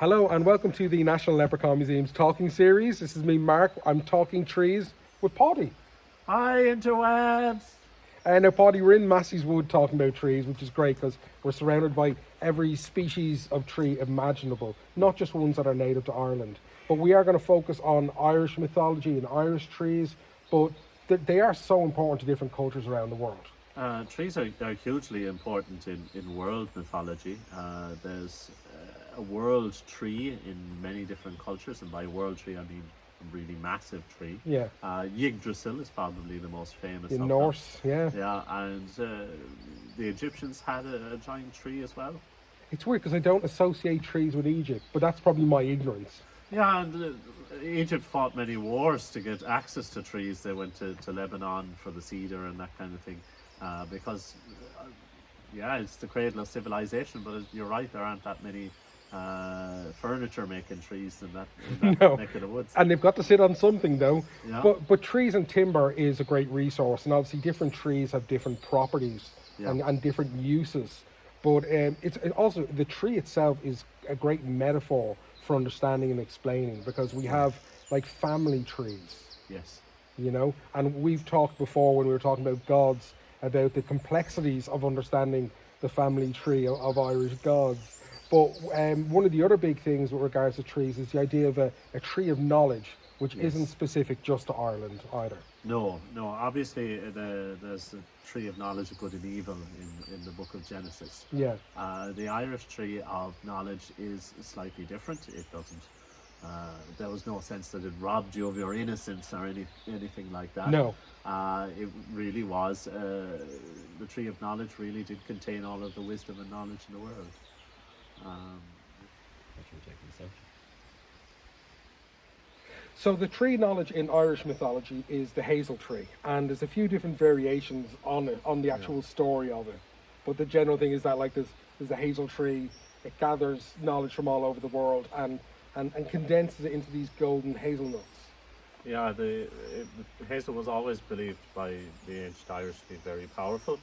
Hello and welcome to the National Leprechaun Museum's talking series. This is me, Mark. I'm talking trees with Paudie. Hi, interwebs! Now, Paudie, we're in Massey's Wood talking about trees, which is great because we're surrounded by every species of tree imaginable, not just ones that are native to Ireland. But we are going to focus on Irish mythology and Irish trees, but they are so important to different cultures around the world. Trees are hugely important in world mythology. There's a world tree in many different cultures, and by world tree I mean a really massive tree. Yeah. Yggdrasil is probably the most famous In of Norse, yeah. them. Yeah, and the Egyptians had a giant tree as well. It's weird because I don't associate trees with Egypt, but that's probably my ignorance. Yeah, and Egypt fought many wars to get access to trees. They went to Lebanon for the cedar and that kind of thing, because, yeah, it's the cradle of civilization, but you're right, there aren't that many furniture making trees in that No. neck of the woods. And they've got to sit on something though. Yeah. But trees and timber is a great resource, and obviously different trees have different properties and different uses. But it's also the tree itself is a great metaphor for understanding and explaining, because we have like family trees, Yes. and we've talked before when we were talking about gods about the complexities of understanding the family tree of Irish gods. But one of the other big things with regards to trees is the idea of a tree of knowledge, which isn't specific just to Ireland either. No. Obviously, there's the tree of knowledge of good and evil in the book of Genesis. Yeah. The Irish tree of knowledge is slightly different. It doesn't. There was no sense that it robbed you of your innocence or anything like that. No. It really was. The tree of knowledge really did contain all of the wisdom and knowledge in the world. So the tree knowledge in Irish mythology is the Hazel Tree, and there's a few different variations on it, on the actual story of it. But the general thing is that like there's a Hazel Tree, it gathers knowledge from all over the world and condenses it into these golden hazelnuts. Yeah, the hazel was always believed by the ancient Irish to be very powerful,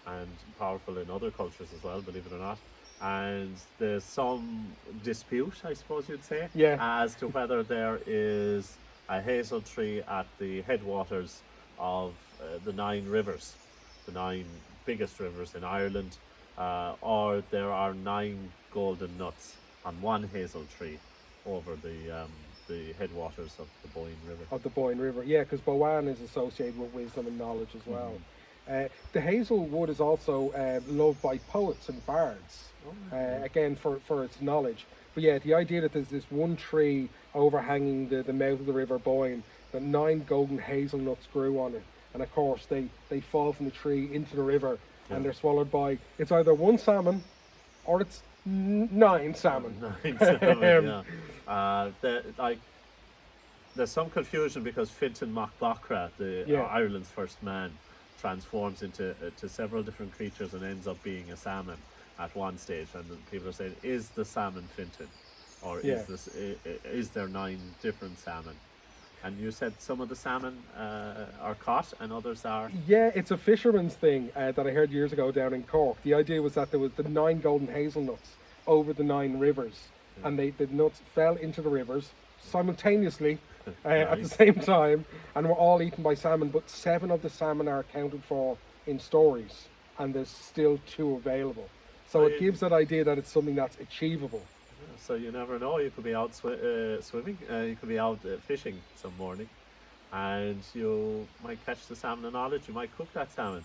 and powerful in other cultures as well, believe it or not. And there's some dispute, I suppose you'd say, as to whether there is a hazel tree at the headwaters of the 9 rivers, the 9 biggest rivers in Ireland, or there are 9 golden nuts on one hazel tree over the headwaters of the Boyne River. Of the Boyne River, yeah, because Bowen is associated with wisdom and knowledge as well. The hazel wood is also loved by poets and bards, again for its knowledge. But yeah, the idea that there's this one tree overhanging the mouth of the River Boyne, that 9 golden hazelnuts grew on it, and of course they fall from the tree into the river, and they're swallowed by, it's either one salmon or it's 9 salmon. 9 salmon, yeah. There's some confusion because Fintan Mac Bachra, Ireland's first man, transforms into several different creatures and ends up being a salmon at one stage, and people are saying, is the salmon Fintan, or is there 9 different salmon? And you said some of the salmon are caught and others are... Yeah, it's a fisherman's thing that I heard years ago down in Cork. The idea was that there was the 9 golden hazelnuts over the 9 rivers, and the nuts fell into the rivers simultaneously at the same time, and were all eaten by salmon, but 7 of the salmon are accounted for in stories, and there's still 2 available. So it gives that idea that it's something that's achievable. So you never know, you could be out swimming, you could be out fishing some morning, and you might catch the salmon of knowledge. You might cook that salmon,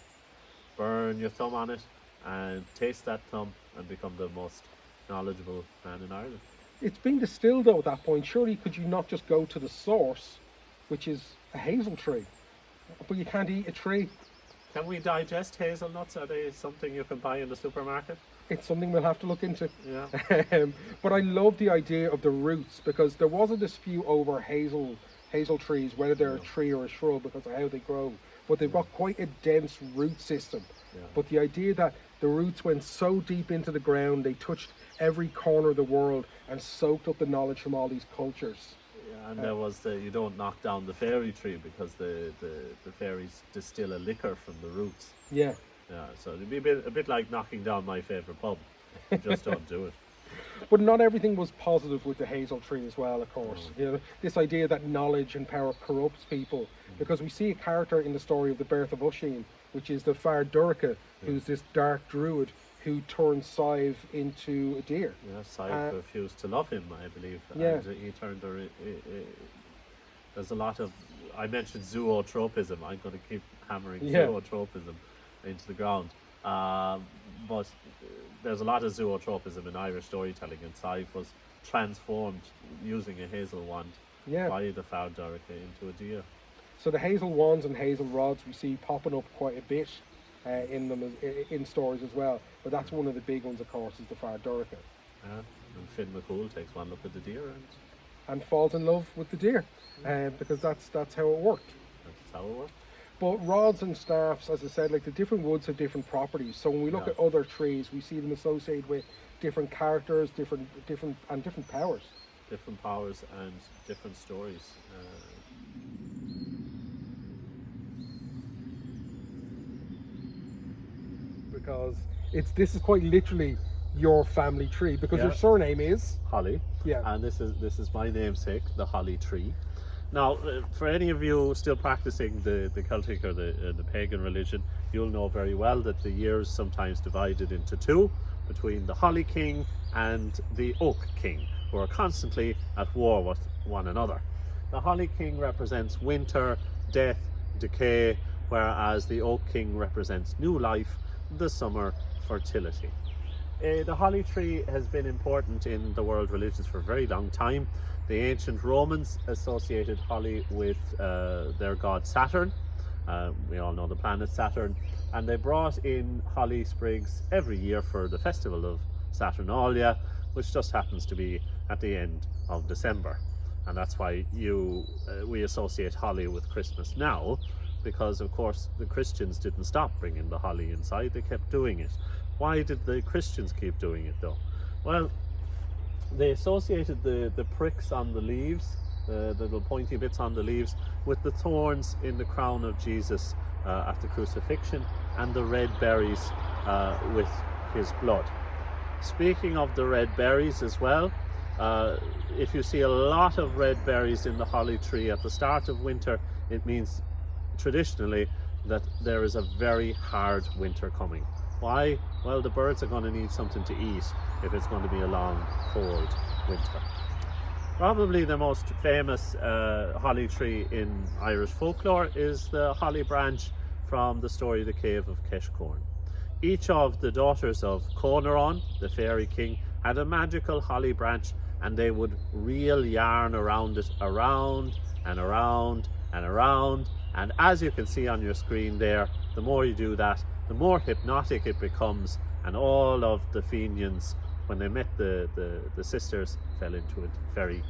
burn your thumb on it, and taste that thumb, and become the most knowledgeable man in Ireland. It's being distilled though at that point. Surely could you not just go to the source, which is a hazel tree? But you can't eat a tree. Can we digest hazelnuts? Are they something you can buy in the supermarket? It's something we'll have to look into. Yeah. But I love the idea of the roots, because there was a dispute over hazel trees, whether they're a tree or a shrub, because of how they grow. But they've got quite a dense root system. Yeah. But the idea that the roots went so deep into the ground, they touched every corner of the world and soaked up the knowledge from all these cultures. Yeah, and there was you don't knock down the fairy tree, because the fairies distill a liquor from the roots. Yeah. Yeah, so it'd be a bit like knocking down my favourite pub. Just don't do it. But not everything was positive with the Hazel Tree as well, of course. You know, this idea that knowledge and power corrupts people, because we see a character in the story of the birth of Uiscin, which is the Far Durcha, who's this dark druid who turns Sive into a deer. Yeah, Sive refused to love him, I believe. Yeah. And he turned her. There's a lot of. I mentioned zootropism. I'm going to keep hammering zootropism into the ground. But there's a lot of zootropism in Irish storytelling, and Sive was transformed using a hazel wand by the Far Durcha into a deer. So the hazel wands and hazel rods we see popping up quite a bit in them in stories as well. But that's one of the big ones, of course, is the Far Durcha. Yeah, and Finn McCool takes one look at the deer and falls in love with the deer, because that's how it worked. That's how it worked. But rods and staffs, as I said, like the different woods have different properties. So when we look at other trees, we see them associated with different characters, different powers. Different powers and different stories. Because this is quite literally your family tree, because your surname is Holly. Yeah. And this is my namesake, the Holly Tree. Now, for any of you still practicing the Celtic or the pagan religion, you'll know very well that the year is sometimes divided into two, between the Holly King and the Oak King, who are constantly at war with one another. The Holly King represents winter, death, decay, whereas the Oak King represents new life, the summer, fertility. The Holly Tree has been important in the world religions for a very long time. The ancient Romans associated holly with their god Saturn. We all know the planet Saturn. And they brought in holly sprigs every year for the festival of Saturnalia, which just happens to be at the end of December. And that's why we associate holly with Christmas now, because of course the Christians didn't stop bringing the holly inside, they kept doing it. Why did the Christians keep doing it though? Well, they associated the pricks on the leaves, the little pointy bits on the leaves, with the thorns in the crown of Jesus at the crucifixion, and the red berries with his blood. Speaking of the red berries as well, if you see a lot of red berries in the holly tree at the start of winter, it means traditionally that there is a very hard winter coming. Why? Well, the birds are going to need something to eat if it's going to be a long, cold winter. Probably the most famous holly tree in Irish folklore is the holly branch from the story of the Cave of Keshcorn. Each of the daughters of Conaron, the fairy king, had a magical holly branch, and they would reel yarn around it, around and around and around. And as you can see on your screen there, the more you do that, the more hypnotic it becomes, and all of the Fenians, when they met the sisters, fell into a very,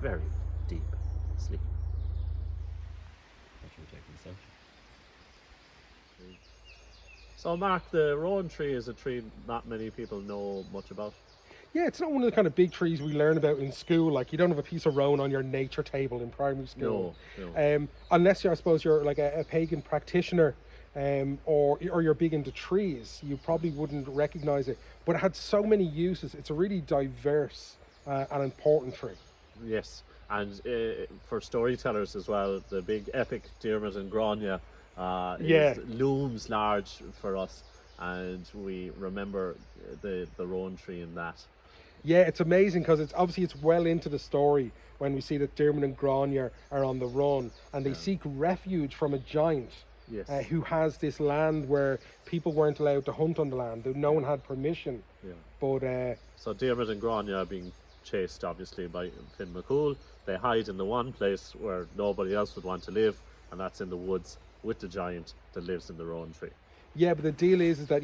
very deep sleep. So Mark, the rowan tree is a tree not many people know much about. Yeah, it's not one of the kind of big trees we learn about in school. Like, you don't have a piece of rowan on your nature table in primary school. No. Unless I suppose you're like a pagan practitioner, or you're big into trees, you probably wouldn't recognize it. But it had so many uses. It's a really diverse and important tree. Yes, and for storytellers as well, the big epic Diarmuid and Grainne looms large for us, and we remember the rowan tree in that. Yeah, it's amazing because it's well into the story when we see that Diarmuid and Grainne are on the run, and they seek refuge from a giant who has this land where people weren't allowed to hunt on the land. No one had permission. Yeah. But so Diarmuid and Grainne are being chased obviously by Finn McCool. They hide in the one place where nobody else would want to live, and that's in the woods with the giant that lives in the rowan tree. Yeah, but the deal is that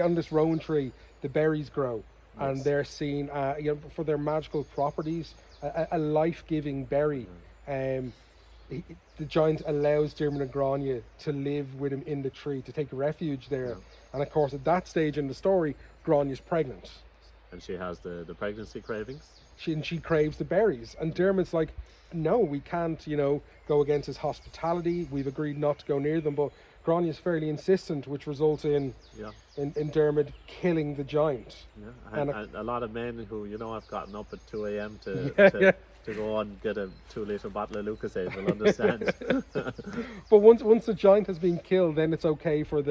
on this rowan tree the berries grow. Yes. And they're seen for their magical properties, a life-giving berry. The giant allows Diarmuid and Grainne to live with him in the tree, to take refuge there. Yeah. And of course, at that stage in the story, Grainne's pregnant. And she has the pregnancy cravings. She craves the berries. And Diarmuid's like, no, we can't, go against his hospitality. We've agreed not to go near them. But Grainne is fairly insistent, which results in Yeah. in Diarmuid killing the giant. Yeah, and a lot of men who have gotten up at 2 a.m. Yeah, to yeah. to go and get a 2 litre bottle of Lucasade will understand. But once the giant has been killed, then it's okay for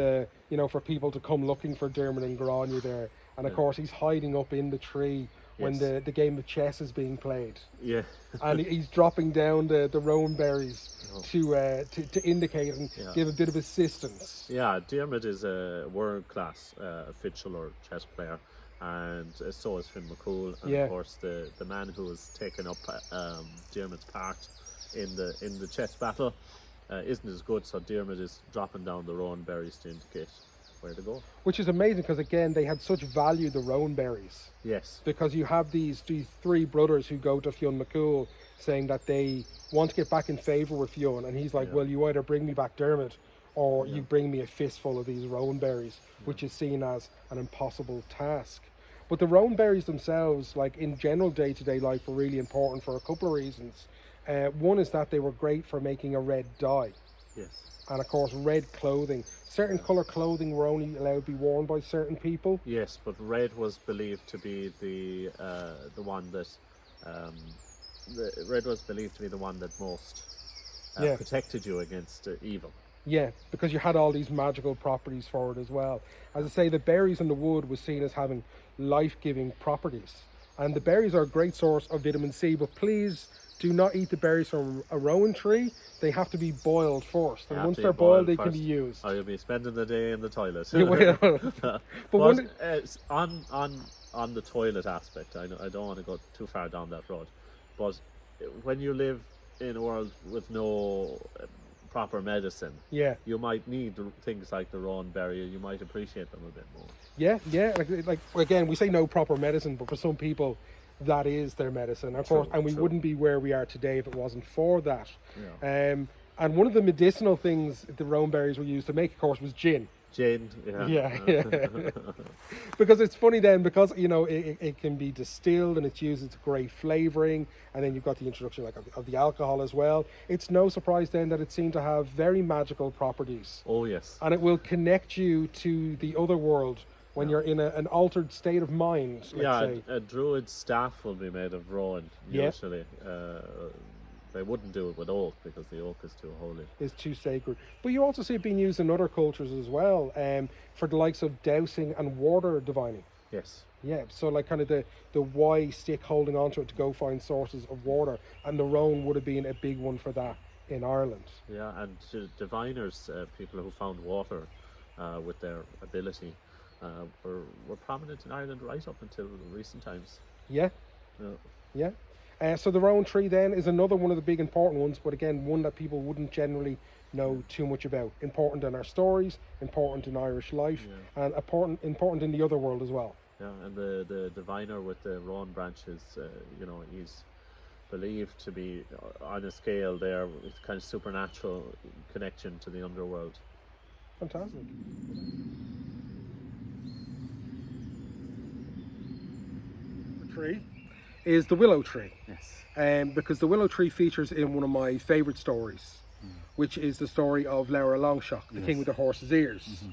for people to come looking for Diarmuid and Grainne there. And of Yeah. course, he's hiding up in the tree when Yes. the game of chess is being played, Yeah, and he's dropping down the rowan berries Oh. to indicate and Yeah. give a bit of assistance. yeah. Diarmuid is a world class titular chess player, and so is Finn McCool. And Yeah. of course, the man who has taken up Diarmuid's part in the chess battle isn't as good. So Diarmuid is dropping down the rowan berries to indicate where to go. Which is amazing because again they had such value, the rowan berries, Yes. because you have these three brothers who go to Fionn McCool saying that they want to get back in favour with Fionn, and he's like, Yeah. well, you either bring me back Diarmuid or Yeah. you bring me a fistful of these rowan berries, which is seen as an impossible task. But the rowan berries themselves, like in general day-to-day life, were really important for a couple of reasons. One is that they were great for making a red dye, Yes. and of course red clothing. Certain colour clothing were only allowed to be worn by certain people. Yes, but red was believed to be the one that red was believed to be the one that most Yeah. protected you against evil. Yeah, because you had all these magical properties for it as well. As I say, the berries in the wood was seen as having life-giving properties. And the berries are a great source of vitamin C, but please do not eat the berries from a rowan tree. They have to be boiled first. They And have once to be they're boiled, they boiled can be first. used. Or you'll be spending the day in the toilet. Yeah, well, but when on the toilet aspect, I don't want to go too far down that road, but when you live in a world with no proper medicine, yeah, you might need things like the rowan berry. You might appreciate them a bit more. yeah. Like again, we say no proper medicine, but for some people, that is their medicine, of course. And we True. wouldn't be where we are today if it wasn't for that. And one of the medicinal things the rowan berries were used to make, of course, was gin. Jane, yeah. Yeah. Because it's funny then, because it can be distilled and it's used as a great flavouring, and then you've got the introduction of the alcohol as well. It's no surprise then that it's seen to have very magical properties, Oh yes. and it will connect you to the other world when you're in an altered state of mind, let's say. A druid's staff will be made of rowan Yeah. usually. They wouldn't do it with oak because the oak is too holy. Is too sacred. But you also see it being used in other cultures as well, for the likes of dowsing and water divining. Yes. Yeah, so like kind of the Y stick holding onto it to go find sources of water, and the rowan would have been a big one for that in Ireland. Yeah, and diviners, people who found water with their ability, were prominent in Ireland right up until recent times. Yeah, Yeah. yeah. So the rowan tree then is another one of the big important ones, but again, one that people wouldn't generally know too much about. Important in our stories, important in Irish life, and important in the other world as well. Yeah, and the diviner with the rowan branches, he's believed to be on a scale there with kind of supernatural connection to the underworld. Fantastic. The tree is the willow tree. Yes. Because the willow tree features in one of my favourite stories, which is the story of Laura Longshock, the king with the horse's ears.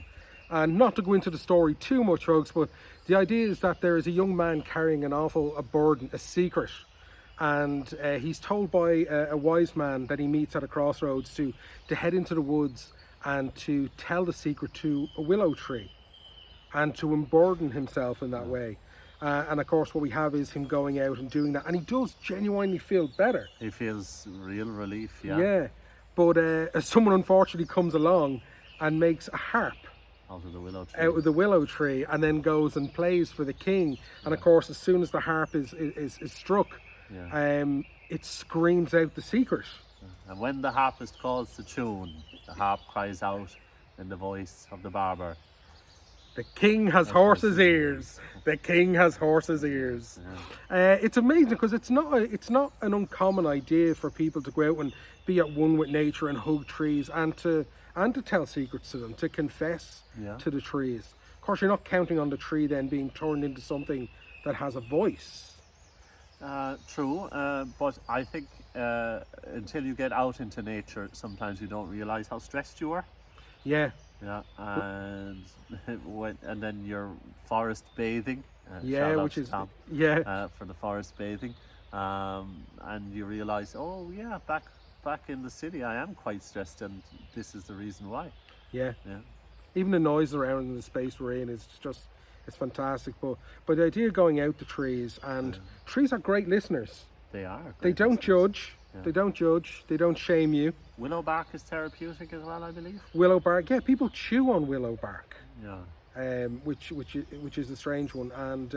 And not to go into the story too much, folks, but the idea is that there is a young man carrying a burden, a secret, and he's told by a wise man that he meets at a crossroads to head into the woods and to tell the secret to a willow tree and to unburden himself in that way. And of course what we have is him going out and doing that, and he does genuinely feel better. He feels real relief, Yeah, but someone unfortunately comes along and makes a harp out of the willow tree. out of the willow tree, and then goes and plays for the king. And of course, as soon as the harp is struck, it screams out the secret. And when the harpist calls the tune, the harp cries out in the voice of the barber, The king has horse's ears. The king has horse's ears. It's amazing because it's not an uncommon idea for people to go out and be at one with nature and hug trees and to tell secrets to them, to confess to the trees. Of course, you're not counting on the tree then being turned into something that has a voice. True, but I think until you get out into nature, sometimes you don't realise how stressed you are. Yeah, Yeah, and and then you're forest bathing. yeah, Shout out which to is Tom, yeah, for the forest bathing, and you realise, oh yeah, back in the city, I am quite stressed, and this is the reason why. yeah. Yeah, Even the noise around in the space we're in is just it's fantastic. But the idea of going out to trees, and trees are great listeners. they are. They Great don't listeners. judge. Yeah. They don't judge. They don't shame you. Willow bark is therapeutic as well, I believe. Willow bark, yeah, people chew on willow bark, Yeah, which is a strange one, and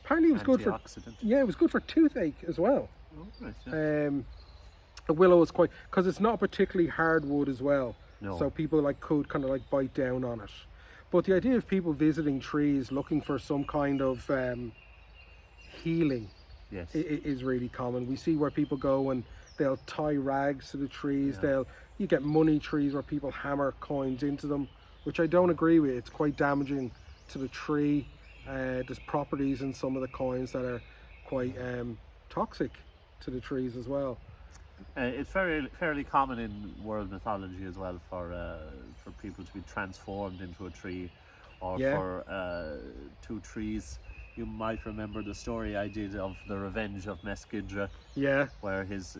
apparently it was good for antioxidant. it was good for toothache as well. Oh, right, yeah. A willow is quite because it's not a particularly hard wood as well, No. so people could kind of like bite down on it. But the idea of people visiting trees looking for some kind of healing Yes. is really common. We see where people go and they'll tie rags to the trees. Yeah. You get money trees where people hammer coins into them, which I don't agree with. It's quite damaging to the tree. There's properties in some of the coins that are quite toxic to the trees as well. It's fairly common in world mythology as well for people to be transformed into a tree, or Yeah. for two trees. You might remember the story I did of the revenge of Mesgidra, Yeah, where his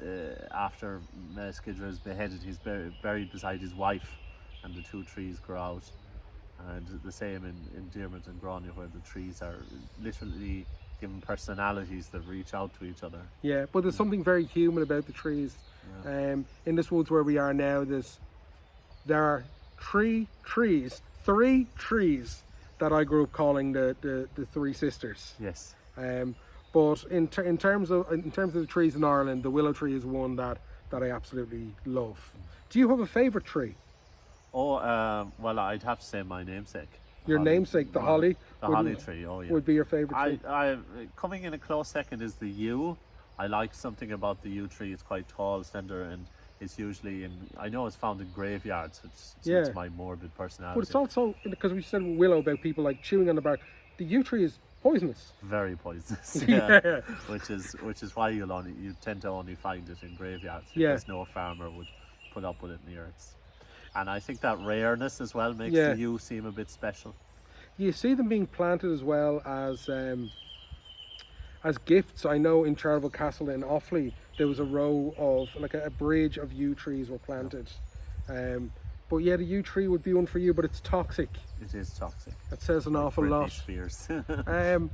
after Mesgidra is beheaded, he's buried beside his wife, and the two trees grow out. And the same in Diarmuid and Grainne, where the trees are literally given personalities that reach out to each other. yeah. But there's something very human about the trees. Yeah. In this woods where we are now, there are three trees that I grew up calling the three sisters. Yes. But in terms of the trees in Ireland, the willow tree is one that I absolutely love. Do you have a favourite tree? Oh, well, I'd have to say my namesake. Your Holly. namesake, the holly, The holly tree, oh yeah. would be your favourite tree. I coming in a close second is the yew. I like something about the yew tree. It's quite tall, slender, and it's usually I know it's found in graveyards, which suits Yeah. my morbid personality. But it's also, because we said with willow about people like chewing on the bark, the yew tree is poisonous. very poisonous. Yeah. Which is why you tend to only find it in graveyards, Yeah. because no farmer would put up with it near it. And I think that rareness as well makes Yeah. the yew seem a bit special. You see them being planted as well as gifts. I know in Charleville Castle in Offaly there was a row of like a bridge of yew trees were planted. But yeah, the yew tree would be one for you, but it's toxic. It is toxic. That says an awful Britney lot. Spears. Um,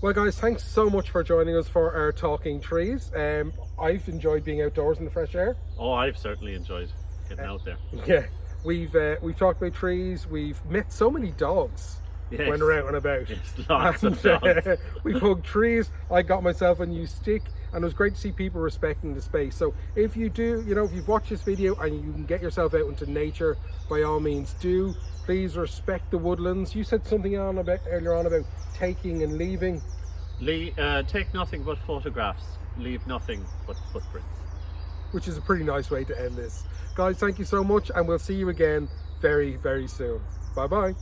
Well, guys, thanks so much for joining us for our Talking Trees. I've enjoyed being outdoors in the fresh air. Oh, I've certainly enjoyed getting out there. Yeah, we've talked about trees. We've met so many dogs Yes. when we're out and about. Yes, lots of And, dogs. we've hugged trees. I got myself a new stick, and it was great to see people respecting the space. So if you do, if you've watched this video and you can get yourself out into nature, by all means do. Please respect the woodlands. You said something earlier on about taking and leaving. Take nothing but photographs. Leave nothing but footprints. Which is a pretty nice way to end this. Guys, thank you so much, and we'll see you again very, very soon. Bye-bye.